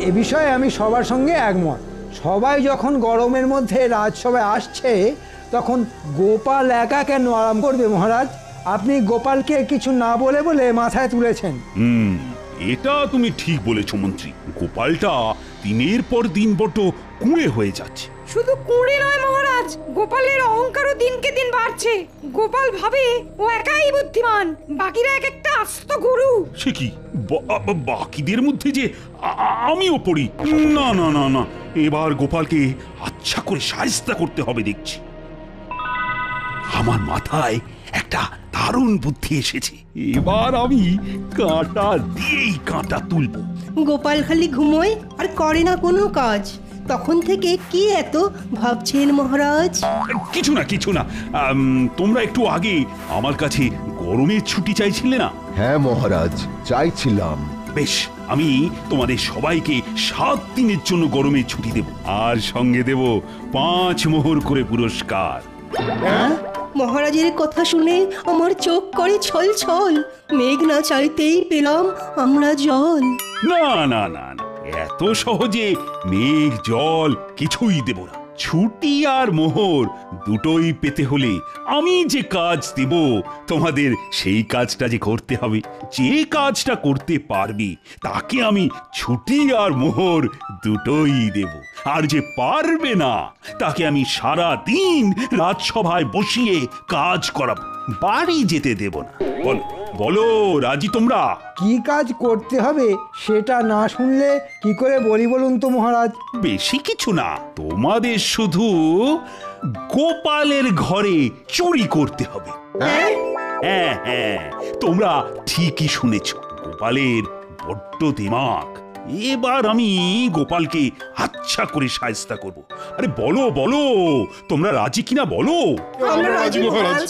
এ বিষয়ে আমি সবার সঙ্গে একমত। সবাই যখন গরমের মধ্যে রাজসভায় আসছে তখন গোপাল একা কেন আরাম করবে মহারাজ? আপনি গোপালকে কিছু না বলে বলে মাথায় তুলেছেন। এটা তুমি ঠিক বলেছ মন্ত্রী। গোপালটা দিনের পর দিন বড় কুঁড়ে হয়ে যাচ্ছে। শুধু কুঁড়ে নয় মহারাজ, গোপালের অহংকারও দিনকে দিন বাড়ছে। গোপাল ভাবে ও একাই বুদ্ধিমান, বাকিরা এক একটা আস্ত গরু। সে কি, বাকিদের মধ্যে যে আমিও পড়ি? না না না না, এবার গোপালকে আচ্ছা করে শায়েস্তা করতে হবে দেখছি। আমার মাথায় একটা দারুণ বুদ্ধি এসেছে। এবার আমি কাঁটা দিয়েই কাঁটা তুলবো। গোপাল খালি ঘুমোয় আর করে না কোনো কাজ। তখন থেকে কি এত ভাবছেন মহারাজ? কিছু না কিছু না, তোমরা একটু আগে আমার কাছে গরমের ছুটি চাইছিলে না? হ্যাঁ মহারাজ, চাইছিলাম। বেশ, আমি তোমাদের সবাইকে 7 দিনের জন্য গরমের ছুটি দেব, আর সঙ্গে দেব 5 মোহর করে পুরস্কার। মহারাজের কথা শুনে আমার চোখ করে ছল ছল। মেঘ না চাইতেই পেলাম আমরা জল। না না না না, এত সহজে মেঘ জল কিছুই দেব না। ছুটি আর মোহর দুটোই পেতে হলে আমি যে কাজ দেব তোমাদের সেই কাজটা যে করতে হবে। যে কাজটা করতে পারবে তাকে আমি ছুটি আর মোহর দুটোই দেব, আর যে পারবে না তাকে আমি সারা দিন রাজসভায় বসিয়ে কাজ করাবো, বাড়ি যেতে দেব না। বলো বলো, রাজি তোমরা? কি কাজ করতে হবে সেটা না শুনলে কি করে বলি বলুন তো মহারাজ? বেশি কিছু না, তোমাদের শুধু গোপালের ঘরে চুরি করতে হবে। হ্যাঁ হ্যাঁ, তোমরা ঠিকই শুনেছ, গোপালের বড্ড দিমাগ। এবার আমি গোপালকে আচ্ছা করে শায়েস্তা করব। আরে বলো বলো, তোমরা রাজি কিনা বলো? আমরা রাজি মহারাজ।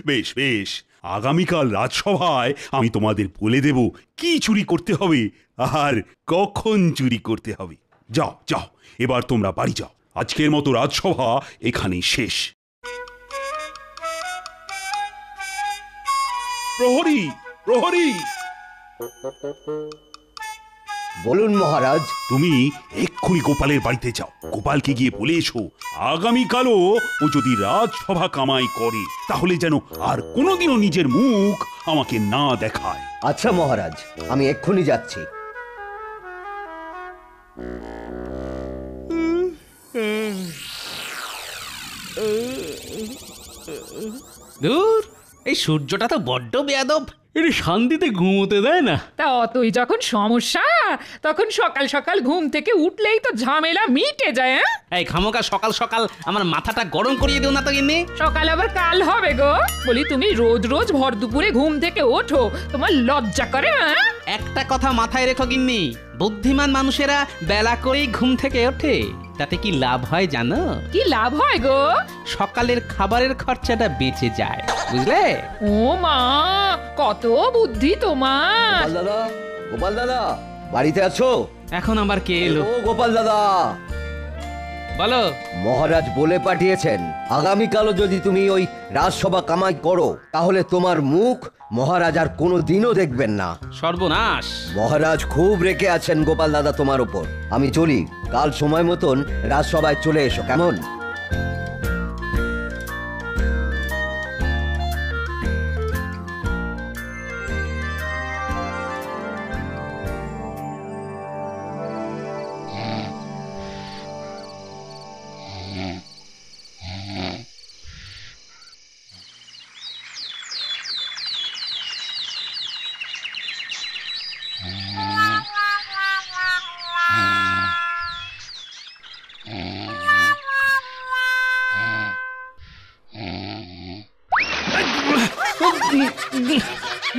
বেশ বেশ, আগামীকাল রাজসভায় আমি তোমাদের বলে দেব কি চুরি করতে হবে আর কখন চুরি করতে হবে। যাও যাও, এবার তোমরা বাড়ি যাও। আজকের মতো রাজসভা এখানেই শেষ। প্রহরী প্রহরী, বলুন মহারাজ। তুমি এক্ষুনি গোপালের বাড়িতে যাও। গোপালকে গিয়ে বলে এসো আগামীকালও ও যদি রাজসভা কামাই করে তাহলে যেন আর কোনোদিনও নিজের মুখ আমাকে না দেখায়। আচ্ছা মহারাজ, আমি এক্ষুনি যাচ্ছি। দূর, এই সূর্যটা তো বড্ড বেয়াদব, এটা শান্তিতে ঘুমোতে দেয় না। তা অতই যখন সমস্যা, তখন সকাল সকাল ঘুম থেকে উঠলেই তো ঝামেলা মিটে যায়। এই খামোকা সকাল সকাল আমার মাথাটা গরম করিয়ে দিও না তো গিন্নি। সকাল আবার কাল হবে গো। বলি তুমি রোজ রোজ ভর দুপুরে ঘুম থেকে ওঠো, তোমার লজ্জা করে? একটা কথা মাথায় রেখো গিন্নি, বুদ্ধিমান মানুষেরা বেলা করেই ঘুম থেকে ওঠে। তাতে কি লাভ হয় জানো? কি লাভ হয় গো? সকালের খাবারের খরচাটা বেঁচে যায়, বুঝলে? ও মা, কত বুদ্ধি তোমার! গোপাল দাদা, গোপাল দাদা, বাড়িতে আছো? এখন আবার কে এলো? ও গোপাল দাদা, বলো। মহারাজ বলে পাঠিয়েছেন আগামীকালও যদি তুমি ওই রাজসভা কামাই করো তাহলে তোমার মুখ মহারাজ আর কোনো দিনও দেখবেন না। সর্বনাশ! মহারাজ খুব রেগে আছেন গোপাল দাদা তোমার উপর। আমি চলি, কাল সময় মতন রাজসভায় চলে এসো, কেমন?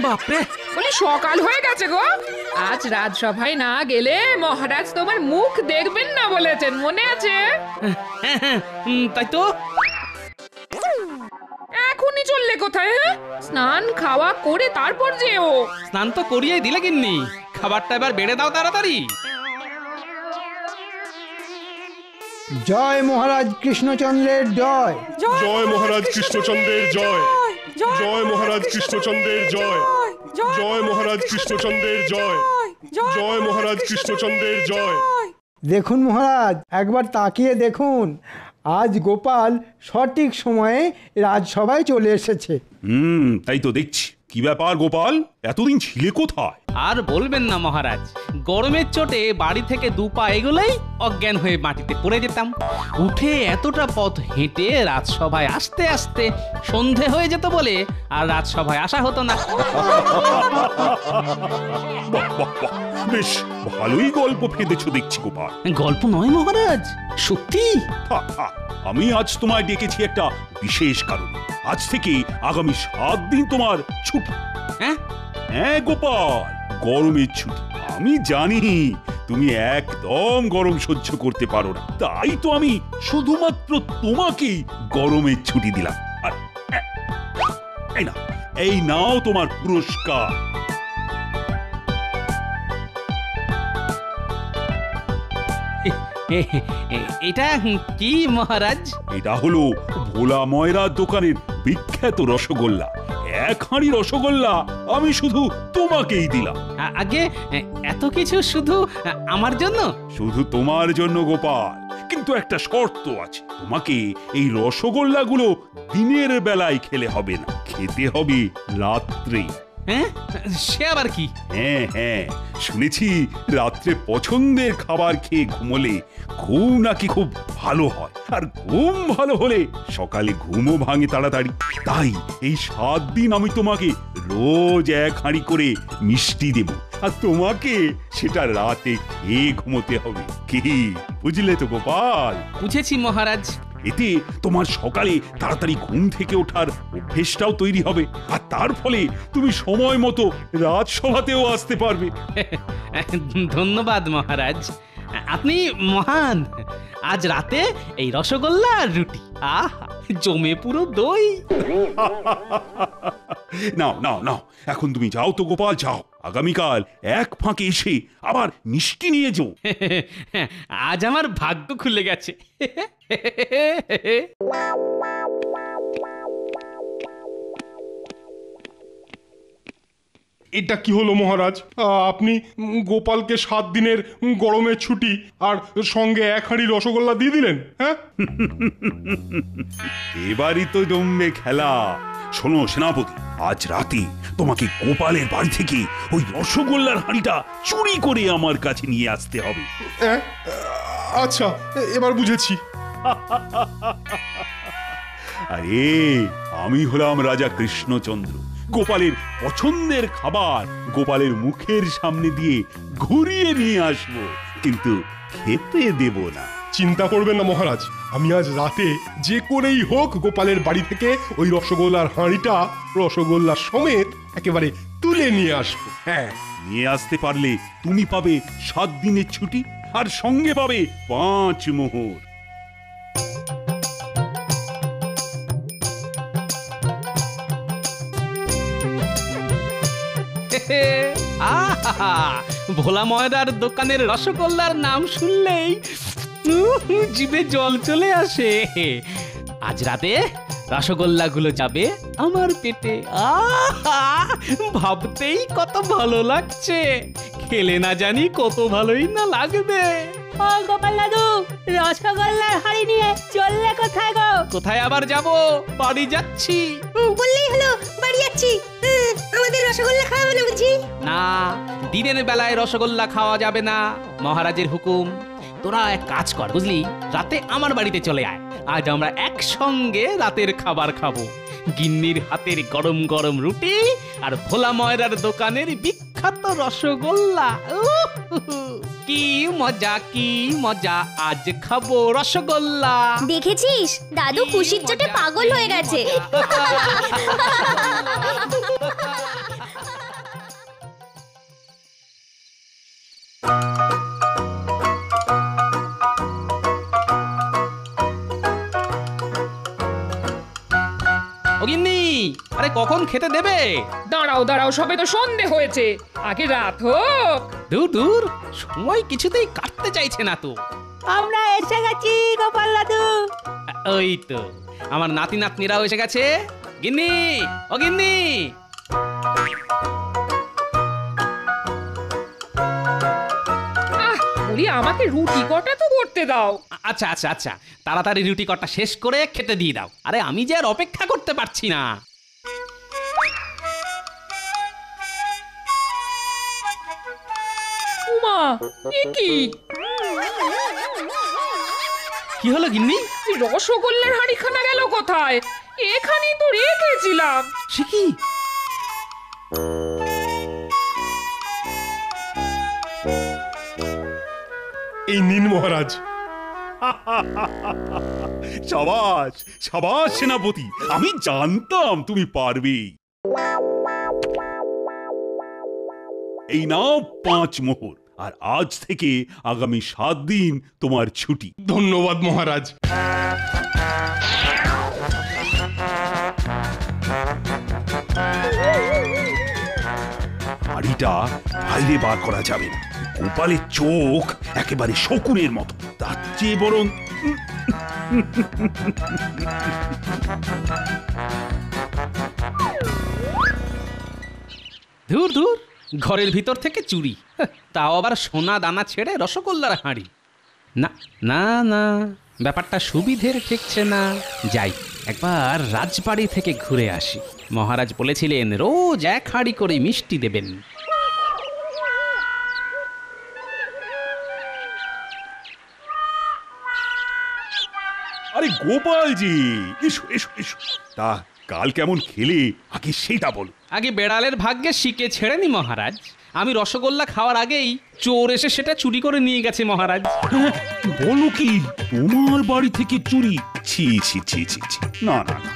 বাপরে, বলি সকাল হয়ে গেছে গো। আজ রাজসভায় না গেলে মহারাজ তোমার মুখ দেখবেন না বলেছেন, মনে আছে? তাই তো। এখনই চললে কোথায়? স্নান খাওয়া করে তারপর যেও। স্নান তো করিয়ে দিলে গিন্নি, খাবারটা এবার বেড়ে দাও তাড়াতাড়ি। জয় মহারাজ কৃষ্ণচন্দ্রের জয়। জয় মহারাজ কৃষ্ণচন্দ্রের জয়। জয় মহারাজ কৃষ্ণচন্দ্রের জয়। জয় মহারাজ কৃষ্ণচন্দ্রের জয়। জয় মহারাজ কৃষ্ণচন্দ্রের জয়। দেখুন মহারাজ, একবার তাকিয়ে দেখুন, আজ গোপাল সঠিক সময়ে রাজসভায় চলে এসেছে। তাই তো দেখছি। কি ব্যাপার গোপাল, এতদিন ছিলে কোথায়? আর বলবেন না মহারাজ, গরমের চোটে বাড়ি থেকে 2 পা এগোলেই অজ্ঞান হয়ে মাটিতে পড়ে যেতাম। উঠে এতটা পথ হেঁটে রাজসভায় আসতে আসতে সন্ধে হয়ে যেত বলে আর রাজসভায় আসা হতো না। বাহ বাহ বাহ, বেশ ভালোই গল্প ফেঁদেছো দেখছি গোপাল। গল্প নয় মহারাজ, সত্যি। হা, হা, আমি আজ তোমায় ডেকেছি একটা বিশেষ কারণে। আজ থেকে আগামী 7 দিন তোমার ছুটি। হ্যাঁ হ্যাঁ গোপাল, গরমের ছুটি। আমি জানি তুমি একদম গরম সহ্য করতে পারো না, তাই তো আমি শুধুমাত্র তোমাকেই গরমের ছুটি দিলাম। আর এই নাও তোমার পুরস্কার। এটা কি মহারাজ? এটা হলো ভোলা ময়রার দোকানের বিখ্যাত রসগোল্লা। 1 হাঁড়ি রসগোল্লা আমি শুধু তোমাকেই দিলাম। আগে এত কিছু শুধু আমার জন্য? শুধু তোমার জন্য গোপাল, কিন্তু একটা শর্ত আছে। তোমাকে এই রসগোল্লাগুলো দিনের বেলায় খেলে হবে না, খেতে হবে রাত্রে। হ্যাঁ, সে আবার কি? হ্যাঁ হ্যাঁ, শুনেছি রাত্রে পছন্দের খাবার খেয়ে ঘুমোলে ঘুম নাকি খুব ভালো হয়, আর ঘুম ভালো হলে সকালে ঘুমও ভাঙে তাড়াতাড়ি। তাই এই 7 দিন আমি তোমাকে রোজ 1 হাঁড়ি করে মিষ্টি দেব, আর তোমাকে সেটা রাতে খেয়ে ঘুমোতে হবে। কি বুঝলে তো গোপাল? বুঝেছি মহারাজ। এতে তোমার সকালে তাড়াতাড়ি ঘুম থেকে ওঠার অভ্যেসটাও তৈরি হবে, আর তার ফলে তুমি সময় মতো রাজসভাতেও আসতে পারবে। ধন্যবাদ মহারাজ, আপনি মহান। আজ রাতে এই রসগোল্লা আর রুটি, আহা জমে পুরো দই। নাও নাও নাও, এখন তুমি যাও তো গোপাল, যাও। আগামীকাল 1 ফাঁকে এসে আবার মিষ্টি নিয়ে যাও। আজ আমার ভাগ্য খুলে গেছে। এটা কি হলো মহারাজ? আপনি গোপালকে 7 দিনের গরমের ছুটি আর সঙ্গে 1 হাঁড়ি রসগোল্লা দিয়ে দিলেন? হ্যাঁ, এবারই তো জমবে খেলা। শোনো সেনাপতি, আজ রাতে তোমাকে গোপালের বাড়ি থেকে ওই রসগোল্লার হাঁড়িটা চুরি করে আমার কাছে নিয়ে আসতে হবে। আচ্ছা, এবার বুঝেছি। আরে আমি হলাম রাজা কৃষ্ণচন্দ্র। গোপালের পছন্দের খাবার গোপালের মুখের সামনে দিয়ে ঘুরিয়ে নিয়ে আসবো, কিন্তু খেতে দেব না। চিন্তা করবেন না মহারাজ, আমি আজ রাতে যে করেই হোক গোপালের বাড়ি থেকে ওই রসগোল্লার হাঁড়িটা রসগোল্লা সমেত একেবারে তুলে নিয়ে আসবো। হ্যাঁ, নিয়ে আসতে পারলে তুমি পাবে 7 দিনের ছুটি, আর সঙ্গে পাবে 5 মোহর। আহা, ভোলা ময়রার দোকানের রসগোল্লার নাম শুনলেই জিভে জল চলে আসে। আজ রাতে রসগোল্লাগুলো যাবে আমার পেটে। আহা, ভাবতেই কত ভালো লাগছে, খেলে না জানি কত ভালোই না লাগবে। ও গোপাল দাদু, রসগোল্লার হাড়ি নিয়ে চললে কোথায় গো? কোথায় আবার যাব, বাড়ি যাচ্ছি। বললেই হলো বাড়ি যাচ্ছি। আমাদের রসগোল্লা খাওয়াবে না বুঝি? না, দিনের বেলায় রসগোল্লা খাওয়া যাবে না, মহারাজের হুকুম। তোরা এক কাজ কর বুঝলি, রাতে আমার বাড়িতে চলে আয়। আজ আমরা একসঙ্গে রাতের খাবার খাবো। গিন্নির হাতের গরম গরম রুটি আর ভোলা ময়রার দোকানের বিখ্যাত রসগোল্লা। কি মজা, কি মজা, আজ খাবো রসগোল্লা। দেখেছিস, দাদু খুশির চোটে পাগল হয়ে গেছে। গিন্নি, আরে কখন খেতে দেবে? দাঁড়াও দাঁড়াও, সবে তো সন্ধে হয়েছে, আগে রাত হোক। দূর দূর, সময় কিছুতেই কাটতে চাইছে না তো। আমরা এসে গেছি গোপাল দাদু। ওই তো আমার নাতি নাতনিরাও এসে গেছে। গিন্নি, ও গিন্নি। বলি আমাকে রুটি কটা তো করতে দাও। আচ্ছা আচ্ছা আচ্ছা, তাড়াতাড়ি রুটি কটা শেষ করে খেতে দিয়ে দাও। আরে আমি যে আর অপেক্ষা করতে পারছি না। উমা, এ কি? কি হলো গিন্নি? রসগোল্লার হাঁড়িখানা গেল কোথায়? এখানেই তো রেখেছিলাম। সে কি? এই নিন মহারাজ। সাবাস সাবাস সেনাপতি, আমি জানতাম তুমি পারবে। এই নাও 5 মোহর, আর আজ থেকে আগামী 7 দিন তোমার ছুটি। ধন্যবাদ মহারাজ। হাড়িটা বাইরে বার করা যাবে না, গোপালের চোখ একেবারে শকুনের মতো। তার চেয়ে বরং ধুর ধুর, ঘরের ভিতর থেকে চুরি, তাও আবার সোনা দানা ছেড়ে রসগোল্লার হাঁড়ি। না না না, ব্যাপারটা সুবিধের ঠেকছে না। যাই একবার রাজবাড়ি থেকে ঘুরে আসি। মহারাজ বলেছিলেন রোজ 1 হাঁড়ি করে মিষ্টি দেবেন। আরে গোপালজি, এসো এসো এসো। তা কাল কেমন খেলে আগে সেটা বলো। আগে বেড়ালের ভাগ্যে শিকে ছেড়েনি মহারাজ। আমি রসগোল্লা খাওয়ার আগেই চোর এসে সেটা চুরি করে নিয়ে গেছে মহারাজ। বলো কি, তোমার বাড়ি থেকে চুরি? ছি ছি ছি ছি ছি, না না না,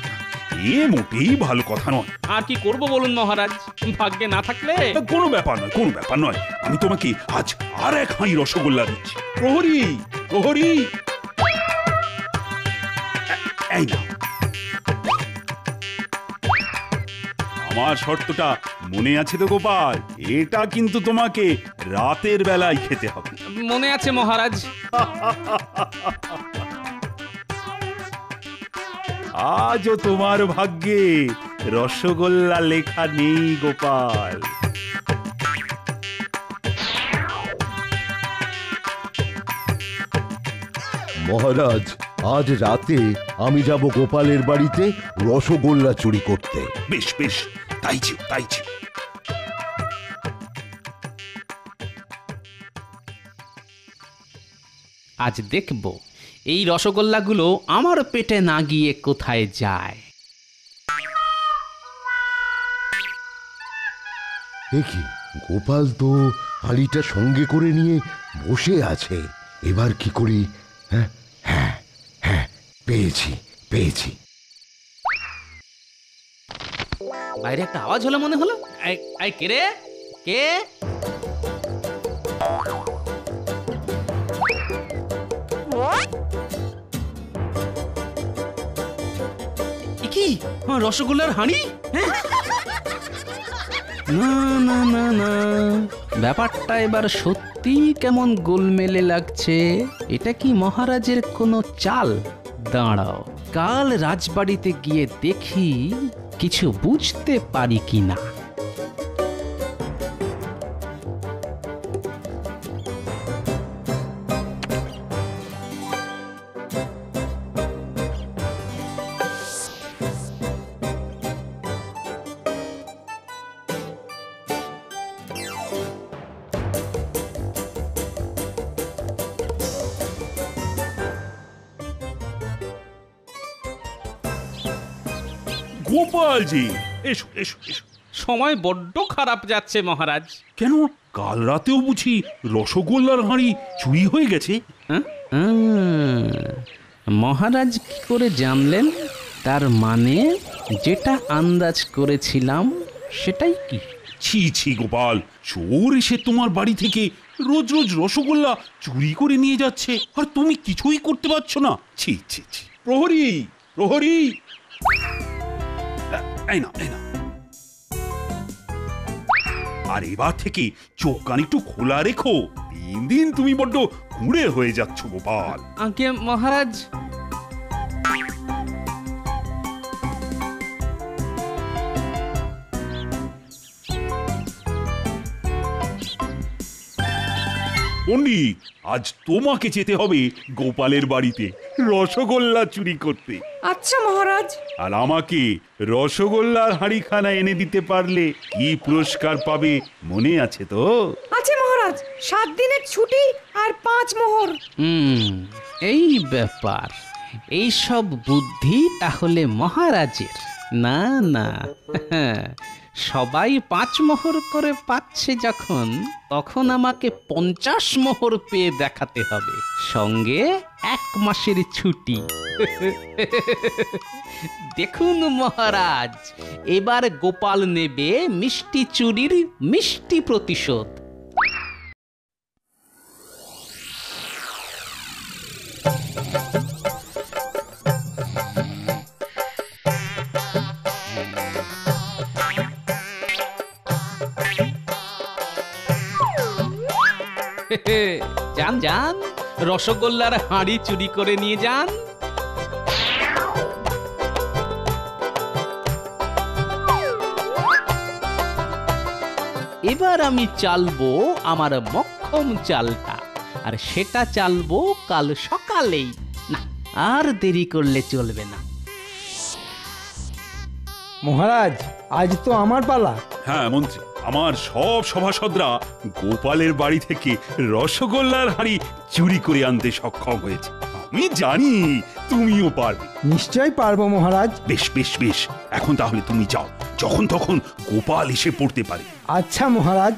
এ মোটেই ভালো কথা নয়। আর কি করব বলুন মহারাজ, ভাগ্যে না থাকলে। কোনো ব্যাপার নয়, কোনো ব্যাপার নয়। আমি তোমাকে আজ আর 1 হাঁড়ি রসগোল্লা দিচ্ছি। প্রহরী, প্রহরী, এই না, আমার শর্তটা মনে আছে তো গোপাল? এটা কিন্তু তোমাকে রাতের বেলায় খেতে হবে। মনে আছে মহারাজ। আজও তোমার ভাগ্যে রসগোল্লা লেখা নেই গোপাল। মহারাজ, আজ রাতে আমি যাব গোপালের বাড়িতে রসগোল্লা চুরি করতে। বেশ বেশ, তাই ছিল তাই ছিল। আজ দেখব এই রসগোল্লাগুলো আমার পেটে না গিয়ে কোথায় যায়। দেখি, গোপাল তো হাঁড়িটা সঙ্গে করে নিয়ে বসে আছে। এবার কি করি? হ্যাঁ হ্যাঁ হ্যাঁ, পেয়েছি পেয়েছি। বাইরে একটা আওয়াজ হলো মনে হলো। এই কে রে? কে? কি রসগোল্লার হাঁড়ি? হ্যাঁ, না না না না, ব্যাপারটা এবার সত্যি কেমন গোলমেলে লাগছে। এটা কি মহারাজের কোনো চাল? দাঁড়াও, কাল রাজবাড়িতে গিয়ে দেখি কিছু বুঝতে পারি কিনা। গোপালজি, এসো এসো এসো। সময় বড্ড খারাপ যাচ্ছে মহারাজ। কেন, কাল রাতেও বুঝি রসগোল্লার হাঁড়ি চুরি হয়ে গেছে? মহারাজ কি করে জানলেন? তার মানে যেটা আন্দাজ করেছিলাম সেটাই কি? ছি ছি গোপাল, চোর এসে তোমার বাড়ি থেকে রোজ রোজ রসগোল্লা চুরি করে নিয়ে যাচ্ছে, আর তুমি কিছুই করতে পারছো না। ছি ছি ছি। প্রহরী, প্রহরী, এই না এই না। আর এবার থেকে চোখ কান একটু খোলা রেখো। দিন দিন তুমি বড্ড কুঁড়ে হয়ে যাচ্ছ গোপাল। আগে মহারাজ। পণ্ডিত, আজ তোমাকে যেতে হবে গোপালের বাড়িতে রসগোল্লা চুরি করতে। আচ্ছা মহারাজ। আর আমাকে রসগোল্লার হাঁড়িখানা এনে দিতে পারলে কি পুরস্কার পাবে মনে আছে তো? আছে মহারাজ, 7 দিনের ছুটি আর 5 মোহর। এই ব্যাপার, এই সব বুদ্ধি তাহলে মহারাজের? না না, সবাই 5 মোহর করে পাচ্ছে যখন, তখন আমাকে 50 মোহর পেয়ে দেখাতে হবে, সঙ্গে 1 মাসের ছুটি। দেখুন মহারাজ, এবার গোপাল নেবে মিষ্টি চুরির মিষ্টি প্রতিশোধ। যান যান, রসগোল্লার হাঁড়ি চুরি করে নিয়ে যান। এবার আমি চালবো আমার মক্ষম চালটা, আর সেটা চালবো কাল সকালেই। না, আর দেরি করলে চলবে না। মহারাজ, আজ তো আমার পালা। হ্যাঁ মন্ত্রী, আমার সব সভাসদরা গোপালের বাড়ি থেকে রসগোল্লার হাঁড়ি চুরি করে আনতে সক্ষম হয়েছে। আমি জানি তুমিও পারবে। নিশ্চয় পারবো মহারাজ। বেশ বেশ বেশ, এখন তাহলে তুমি যাও, যখন তখন গোপাল এসে পড়তে পারে। আচ্ছা মহারাজ।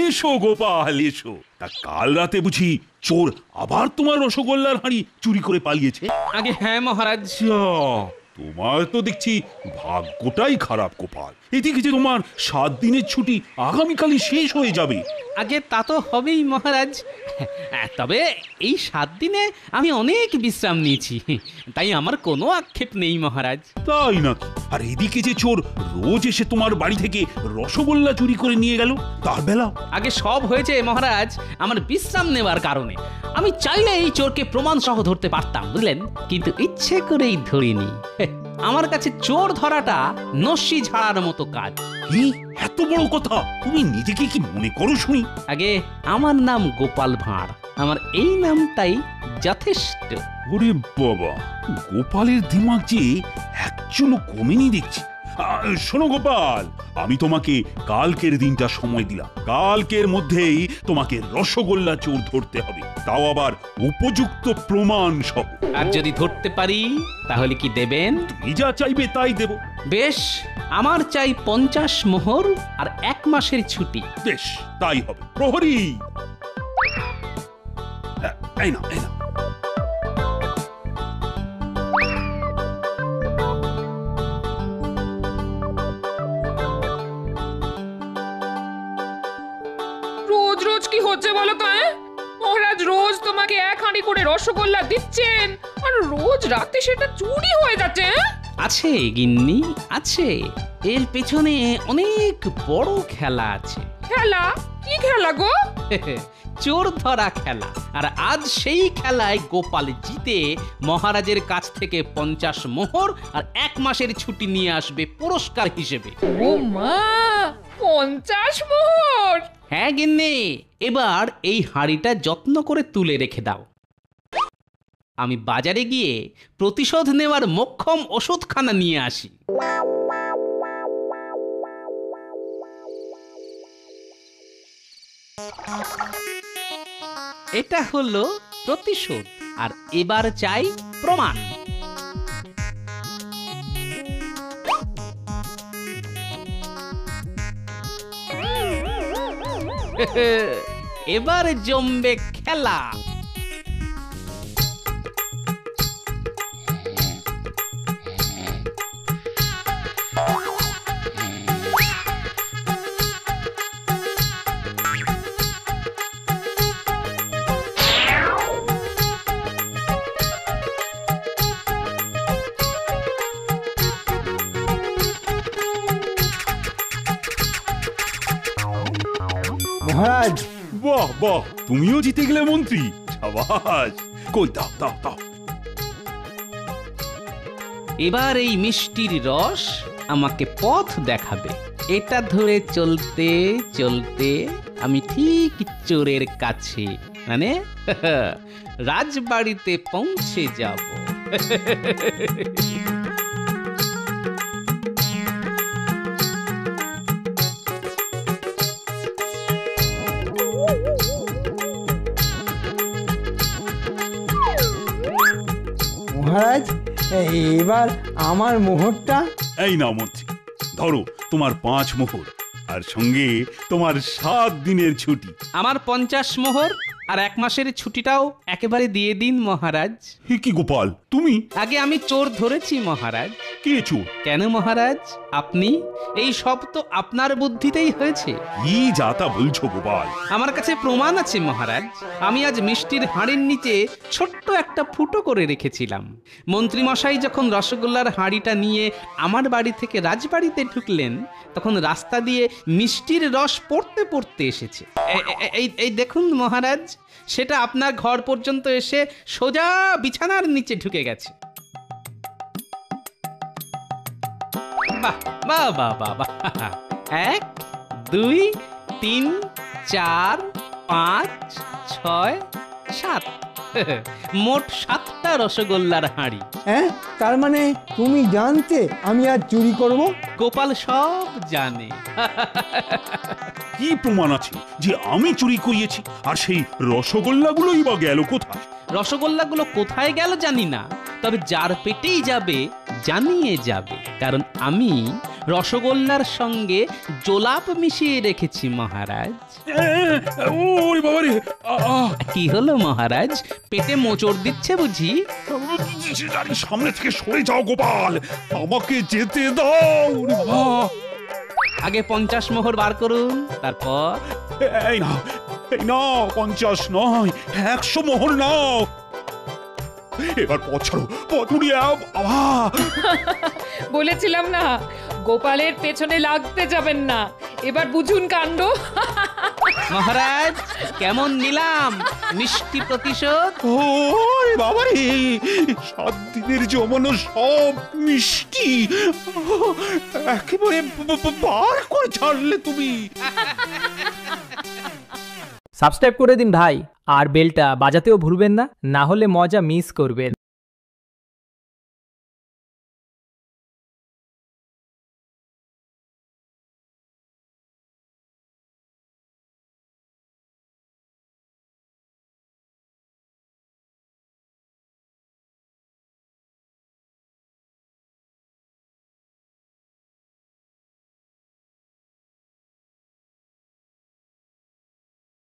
এসো গোপাল এসো। তা কাল রাতে বুঝি চোর আবার তোমার রসগোল্লার হাঁড়ি চুরি করে পালিয়েছে? আগে হ্যাঁ মহারাজ। তোমার তো দেখছি ভাগ্যটাই খারাপ গোপাল। এদিকে যে তোমার 7 দিনের ছুটি আগামীকালই শেষ হয়ে যাবে। আগে তা তো হবেই মহারাজ, তবে এই 7 দিনে আমি অনেক বিশ্রাম নিয়েছি, তাই আমার কোনো আক্ষেপ নেই মহারাজ। তাই না? আর এদিকে যে চোর রোজ এসে তোমার বাড়ি থেকে রসগোল্লা চুরি করে নিয়ে গেল, তার বেলা? আগে সব হয়েছে মহারাজ আমার বিশ্রাম নেবার কারণে। আমি চাইলে এই চোরকে প্রমাণ সহ ধরতে পারতাম, বুঝলেন, কিন্তু ইচ্ছে করেই ধরিনি। আমার কাছে চোর ধরাটা নস্যি ঝাড়ার মতো কাজ। কি এত বড় কথা? তুমি নিজেকে কি মনে করো শুনি? আগে আমার নাম গোপাল ভাঁড়, আমার এই নামটাই যথেষ্ট। ওরে বাবা, গোপালের দিমাগ যে একচুলও কমেনি দেখছি। শোনো গোপাল, আমি তোমাকে কালকের দিনটা সময় দিলাম। কালকের মধ্যেই তোমাকে রসগোল্লা চোর ধরতে হবে, তাও আবার উপযুক্ত প্রমাণ সহ। আর যদি ধরতে পারি তাহলে কি দেবেন? তুমি যা চাইবে তাই দেব। বেশ, আমার চাই 50 মোহর আর 1 মাসের ছুটি। বেশ, তাই হবে। প্রহরী, এই না এই না। রোজ রোজ কি হচ্ছে বলো তো? মহারাজ রোজ তোমাকে 1 হাঁড়ি করে রসগোল্লা দিচ্ছেন, আর রোজ রাতে সেটা চুরি হয়ে যাচ্ছে। আছে গিন্নি, আছে। এর পেছনে অনেক বড় খেলা আছে। খেলা? কি খেলা গো? চোর ধরা খেলা। আর আজ সেই খেলায় গোপাল জিতে মহারাজের কাছ থেকে 50 মোহর আর 1 মাসের ছুটি নিয়ে আসবে পুরস্কার হিসেবে। ও মা, 50 মোহর! হ্যাঁ গিন্নি, এবার এই হাঁড়িটা যত্ন করে তুলে রেখে দাও। আমি বাজারে গিয়ে প্রতিশোধ নেওয়ার মোক্ষম ওষুধখানা নিয়ে আসি। এটা হলো প্রতিশোধ, আর এবার চাই প্রমাণ। এবার জমবে খেলা। মহারাজ, বাহ বাহ, তুমিও জিতে গেলে মন্ত্রী। সাবাস, কই দাও দাও দাও। এবার এই মিষ্টির রস আমাকে পথ দেখাবে। এটা ধরে চলতে চলতে আমি ঠিক চোরের কাছে মানে রাজবাড়িতে পৌঁছে যাব। মহারাজ, এবার আমার মোহরটা। এই নাও মন্ত্রী, ধরো তোমার 5 মোহর, আর সঙ্গে তোমার 7 দিনের ছুটি। আমার 50 মোহর আর 1 মাসের ছুটিটাও একেবারে দিয়ে দিন মহারাজ। হে কি গোপাল, তুমি? আগে আমি চোর ধরেছি মহারাজ। কে চোর? কেন মহারাজ, আপনি? এই সব তো আপনার বুদ্ধিতেই হয়েছে। কি যা তা বলছো গোপাল? আমার কাছে প্রমাণ আছে মহারাজ। আমি আজ মিষ্টির হাঁড়ির নিচে ছোট্ট একটা ফুটো করে রেখেছিলাম। মন্ত্রী মশাই যখন রসগোল্লার হাঁড়িটা নিয়ে আমার বাড়ি থেকে রাজবাড়িতে ঢুকলেন, তখন রাস্তা দিয়ে মিষ্টির রস পড়তে পড়তে এসেছে। এই দেখুন মহারাজ, সেটা আপনার ঘর পর্যন্ত এসে সোজা বিছানার নিচে ঢুকে গেছে। বাহ বাহ বাহ বাহ বাহ। 1 2 3 4 5 6 7 মোট 7টা রসগোল্লার হাঁড়ি। হ্যাঁ, তার মানে তুমি জানতে আমি আজ চুরি করব? গোপাল সব জানে। কি প্রমাণ আছে যে আমি চুরি করিয়েছি? আর সেই রসগোল্লাগুলোই বা গেল কোথায়? রসগোল্লাগুলো কোথায় গেল জানি না, তবে যার পেটেই যাবে জানিয়ে যাবে, কারণ আমি রসগোল্লার সঙ্গে জোলাপ মিশিয়ে রেখেছি মহারাজ। ওরে বাবা রে! কি হলো মহারাজ, পেটে মোচড় দিচ্ছে বুঝি? সামনে থেকে সরে যাও গোপাল, আমাকে যেতে দাও। ওরে বাবা! আগে 50 মোহর বার করুন, তারপর এই নাও 50 নয়, 100 মোহর নাও। এবার পথ ছাড়ো, পথ মুড়িয়ে বলেছিলাম না, গোপালের পেছনে লাগতে যাবেন না। এবার বুঝুন কাণ্ড। মহারাজ, কেমন নিলাম মিষ্টি প্রতিশোধ? ওরে বাবা রে! 7 দিনের জমানো সব মিষ্টি একেবারে বার করে ছাড়লে তুমি। সাবস্ক্রাইব করে দিন ভাই, আর বেলটা বাজাতেও ভুলবেন না, না হলে মজা মিস করবেন।